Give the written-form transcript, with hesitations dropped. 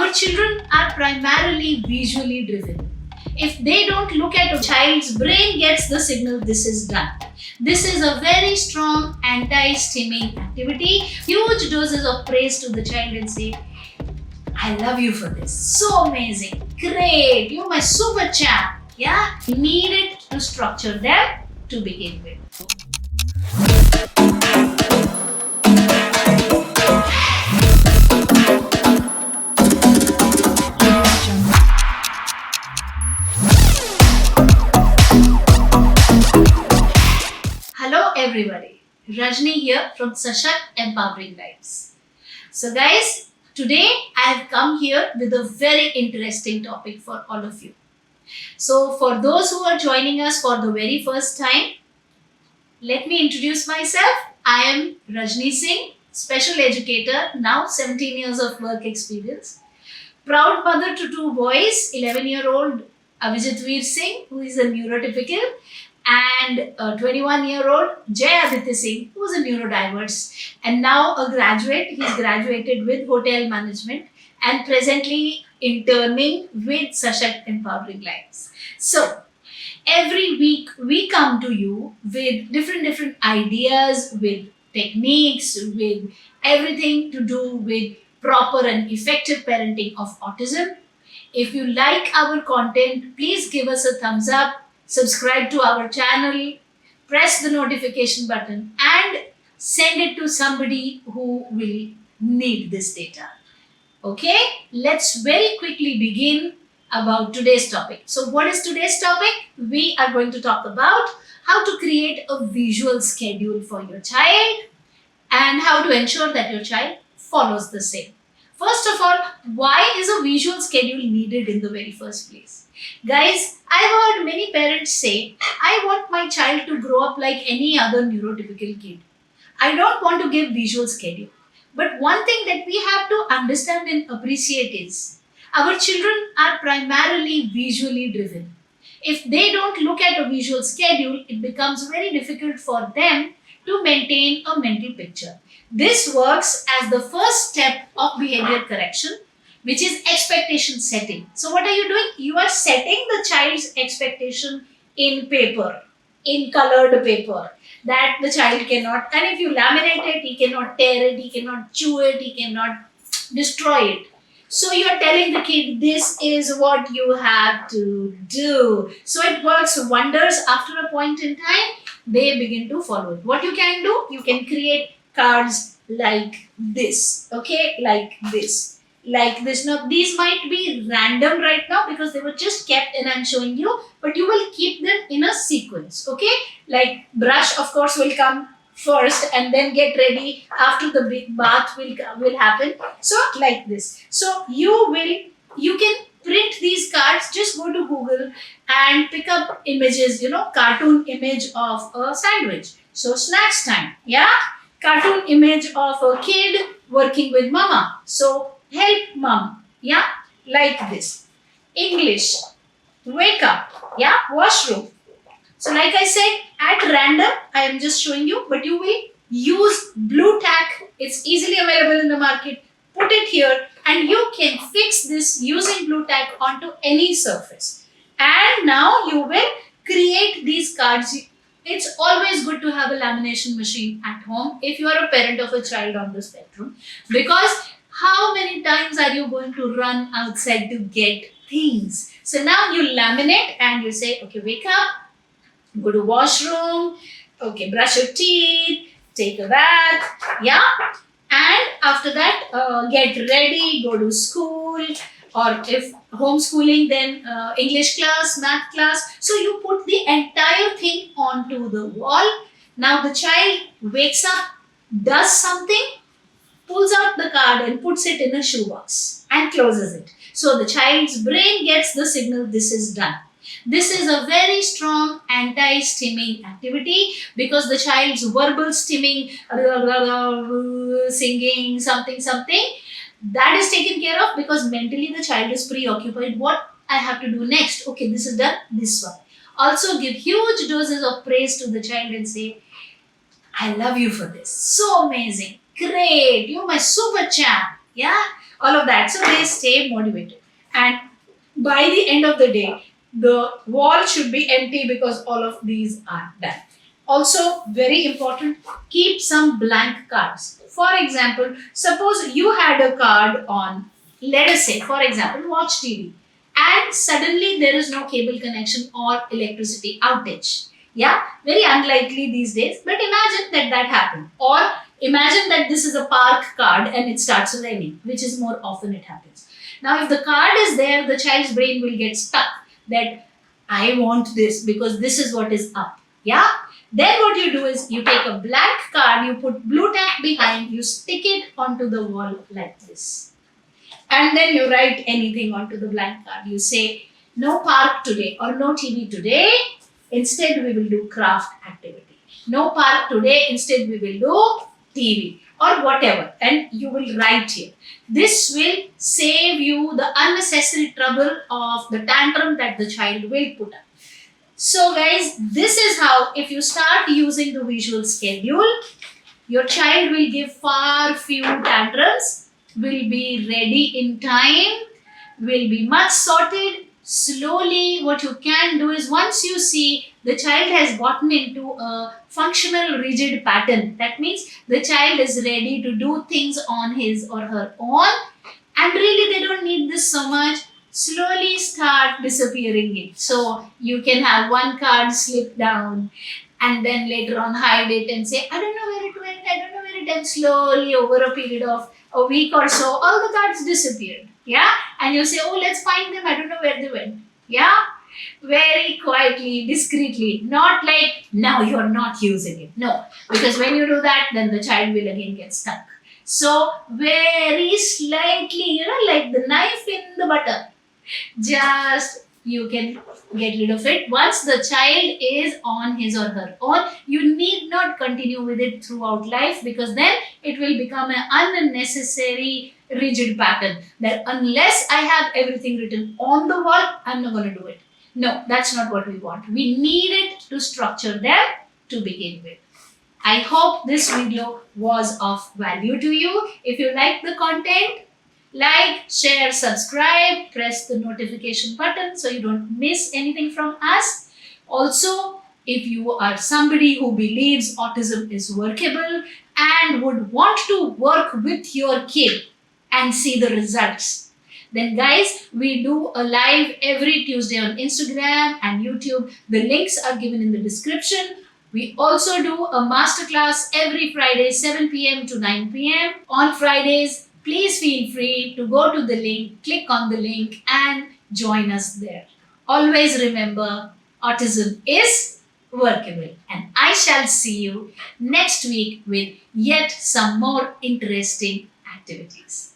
Our children are primarily visually driven. If they don't look at a child's brain gets the signal this is done. This is a very strong anti-stimming activity. Huge doses of praise to the child and say, I love you for this. So amazing. Great. You're my super champ. Yeah. Need it to structure them to begin with. Hello everybody. Rajni here from Sashakt Empowering Lives. So guys, today I have come here with a very interesting topic for all of you. So for those who are joining us for the very first time, let me introduce myself. I am Rajni Singh, special educator, now 17 years of work experience. Proud mother to two boys, 11-year-old Avijit Veer Singh, who is a neurotypical, and a 21-year-old Jay Aditya Singh, who is a neurodiverse, and now a graduate. He's graduated with hotel management and presently interning with Sashakt Empowering Lives. So, every week we come to you with different ideas, with techniques, with everything to do with proper and effective parenting of autism. If you like our content, please give us a thumbs up, subscribe to our channel, press the notification button, and send it to somebody who will need this data. Okay, let's very quickly begin about today's topic. So, what is today's topic? We are going to talk about how to create a visual schedule for your child and how to ensure that your child follows the same. First of all, why is a visual schedule needed in the very first place? Guys, I've heard many parents say, I want my child to grow up like any other neurotypical kid. I don't want to give visual schedule. But one thing that we have to understand and appreciate is, our children are primarily visually driven. If they don't look at a visual schedule, it becomes very difficult for them to maintain a mental picture. This works as the first step of behavior correction, which is expectation setting. So what are you doing? You are setting the child's expectation in paper, in colored paper, that the child cannot, and if you laminate it, he cannot tear it, he cannot chew it, he cannot destroy it. So you are telling the kid, this is what you have to do. So it works wonders. After a point in time, they begin to follow it. What you can do, you can create cards like this, okay, like this. Now these might be random right now because they were just kept and I'm showing you, but you will keep them in a sequence, okay? Like brush of course will come first and then get ready after the big bath will happen. So like this. So you can print these cards. Just go to Google and pick up images, cartoon image of a sandwich. So snacks time, yeah? Cartoon image of a kid working with mama. So help mom, yeah? Like this. English, wake up, yeah? Washroom. So like I said, at random, I am just showing you, but you will use blue tack. It's easily available in the market. Put it here and you can fix this using blue tack onto any surface. And now you will create these cards. It's always good to have a lamination machine at home if you are a parent of a child on the spectrum, because how many times are you going to run outside to get things? So now you laminate and you say, okay, wake up, go to washroom, okay, brush your teeth, take a bath, yeah? And after that, get ready, go to school, or if homeschooling, then English class, math class. So you put the entire thing onto the wall. Now the child wakes up, does something, pulls out the card and puts it in a shoebox and closes it. So the child's brain gets the signal this is done. This is a very strong anti-stimming activity because the child's verbal stimming, singing, something, that is taken care of because mentally the child is preoccupied. What I have to do next? Okay, this is done, this one. Also give huge doses of praise to the child and say, I love you for this. So amazing. Great. You're my super champ. Yeah. all of that. So they stay motivated. And by the end of the day, the wall should be empty because all of these are done. Also, very important, keep some blank cards. For example, suppose you had a card on, let us say, for example, watch TV, and suddenly there is no cable connection or electricity outage. Yeah, very unlikely these days, but imagine that that happened. Or imagine that this is a park card and it starts raining, which is more often it happens. Now, if the card is there, the child's brain will get stuck that I want this because this is what is up. Yeah? Then what you do is you take a blank card, you put blue tack behind, you stick it onto the wall like this. And then you write anything onto the blank card. You say, no park today or no TV today. Instead, we will do craft activity. No park today. Instead, we will do TV or whatever. And you will write here. This will save you the unnecessary trouble of the tantrum that the child will put up. So guys, this is how, if you start using the visual schedule, your child will give far few tantrums, will be ready in time, will be much sorted. Slowly, what you can do is, once you see the child has gotten into a functional rigid pattern, that means the child is ready to do things on his or her own, and really they don't need this so much, slowly start disappearing it. So you can have one card slip down and then later on hide it and say, I don't know where it went, I don't know where it went. Slowly over a period of a week or so, all the cards disappeared. Yeah? And you say, oh, let's find them, I don't know where they went. Yeah? Very quietly, discreetly, not like now you're not using it. No, because when you do that, then the child will again get stuck. So very slightly, like the knife in the butter, just you can get rid of it. Once the child is on his or her own, you need not continue with it throughout life, because then it will become an unnecessary rigid pattern that unless I have everything written on the wall, I'm not going to do it. No, that's not what we want. We need it to structure them to begin with. I hope this video was of value to you. If you like the content, like, share, subscribe, press the notification button so you don't miss anything from us. Also, if you are somebody who believes autism is workable and would want to work with your kid and see the results, then guys, we do a live every Tuesday on Instagram and YouTube. The links are given in the description. We also do a masterclass every Friday, 7 p.m. to 9 p.m. On Fridays, please feel free to go to the link, click on the link and join us there. Always remember, autism is workable, and I shall see you next week with yet some more interesting activities.